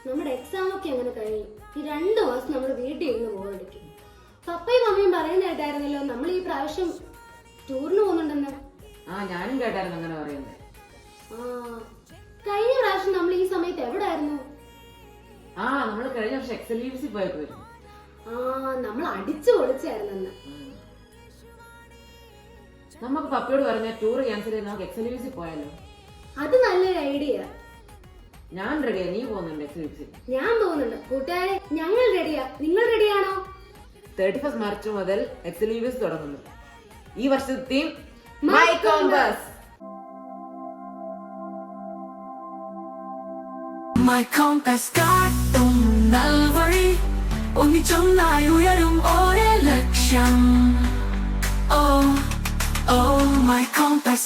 നമ്മുടെ എക്സാം ഒക്കെ അങ്ങനെ കഴിയും. ഈ 2 മാസം നമ്മൾ വീട്ടിൽ ഇരുന്ന് ബോറടിക്കും. പപ്പയും മമ്മിയും പറയുന്ന കേട്ടായിരുന്നല്ലോ നമ്മൾ ഈ പ്രാവശ്യം ടൂറിന് പോകുന്നുണ്ടെന്ന്. ഞാനും കേട്ടായിരുന്നു അങ്ങനെ പറയുന്നത്. കഴിഞ്ഞ പ്രാവശ്യം നമ്മൾ ഈ സമയത്ത് എവിടായിരുന്നു? നമ്മൾ കഴിഞ്ഞ വർഷം എക്സലീവ്സിൽ പോയപ്പോ നമ്മൾ അടിച്ചു പൊളിച്ചായിരുന്നെന്ന്. നമുക്ക് പപ്പയോട് പറഞ്ഞ ടൂർ ക്യാൻസൽ ചെയ്ത് നമുക്ക് എക്സലീവ്സിൽ പോയാലോ? അത് നല്ലൊരു ഐഡിയ. ഞാൻ റെഡിയാ. നീ പോകുന്നുണ്ട് എക്സലീവ്സിൽ? ഞാൻ പോകുന്നുണ്ട്. കൂട്ടുകാരെ, ഞങ്ങൾ റെഡിയാ. നിങ്ങൾ റെഡിയാണോ? 31 മാർച്ച് മുതൽ എക്സലീവ്സ് തുടങ്ങുന്നു. ഈ വർഷത്തെ theme my compass. My compass കാട്ടും നൽവഴി, ഒന്നിച്ചൊന്നായി ഉയരും ഒരേ ലക്ഷ്യം. Oh, my compass